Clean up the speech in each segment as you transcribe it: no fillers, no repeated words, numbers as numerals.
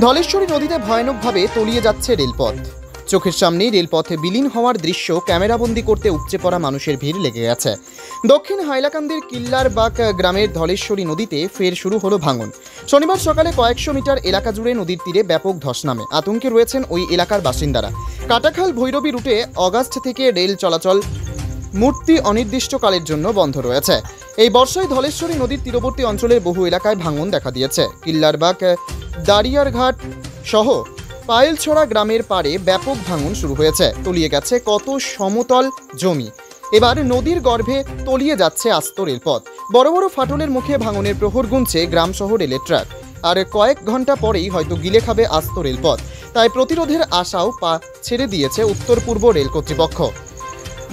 ধলেশ্বরী নদীতে ভয়ানকভাবে তলিয়ে যাচ্ছে রেলপথ। চোখের সামনেই রেলপথে বিলীন হওয়ার দৃশ্য ক্যামেরাবন্দি করতে উপচে পড়া মানুষের ভিড় লেগে গেছে। দক্ষিণ হাইলাকান্দির কিল্লারবাগ গ্রামের ধলেশ্বরী নদীতে ফের শুরু হলো ভাঙন। শনিবার সকালে কয়েকশো মিটার এলাকা জুড়ে নদীর তীরে ব্যাপক ধস নামে। আতঙ্কে রয়েছেন ওই এলাকার বাসিন্দারা। কাটাখাল ভৈরবী রুটে অগাস্ট থেকে রেল চলাচল মূর্তি অনির্দিষ্টকালের জন্য বন্ধ রয়েছে। এই বর্ষায় ধলেশ্বরী নদীর তীরবর্তী অঞ্চলের বহু এলাকায় ভাঙন দেখা দিয়েছে। কিল্লারবাগ, দারিয়ারঘাট সহ পায়েলছড়া গ্রামের পাড়ে ব্যাপক ভাঙন শুরু হয়েছে। তলিয়ে গেছে কত সমতল জমি। এবার নদীর গর্ভে তলিয়ে যাচ্ছে আস্ত রেলপথ। বড় বড় ফাটলের মুখে ভাঙনের প্রহর গুনছে গ্রাম সহ রেলের ট্রাক। আর কয়েক ঘন্টা পরেই হয়তো গিলে খাবে আস্ত রেলপথ। তাই প্রতিরোধের আশাও পা ছেড়ে দিয়েছে উত্তর পূর্ব রেল কর্তৃপক্ষ।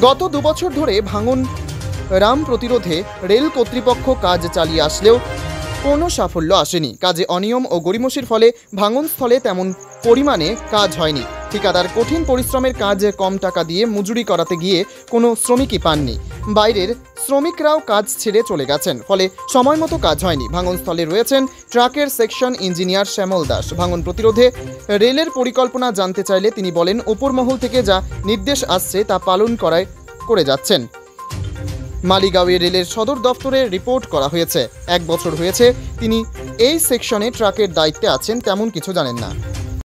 গত 2 বছর ধরে ভাঙন রাম প্রতিরোধে রেল কর্তৃপক্ষ কাজ চালিয়ে আসলেও কোনো সাফল্য আসেনি। কাজে অনিয়ম ও গড়িমসির ফলে ভাঙনস্থলে তেমন পরিমাণে কাজ হয়নি। ঠিকাদার কঠিন পরিশ্রমের কাজ কম টাকা দিয়ে মজুরি করাতে গিয়ে কোনো শ্রমিকই পাননি। বাইরের শ্রমিকরাও কাজ ছেড়ে চলে গেছেন, ফলে সময় মতো কাজ হয়নি। ভাঙনস্থলে রয়েছেন ট্রাকের সেকশন ইঞ্জিনিয়ার শ্যামল দাস। ভাঙন প্রতিরোধে রেলের পরিকল্পনা জানতে চাইলে তিনি বলেন, ওপর মহল থেকে যা নির্দেশ আসছে তা পালন করে যাচ্ছেন। মালিগাঁওয়ে রেলের সদর দপ্তরে রিপোর্ট করা হয়েছে। 1 বছর হয়েছে তিনি এই সেকশনে ট্রাকের দায়িত্বে আছেন, তেমন কিছু জানেন না।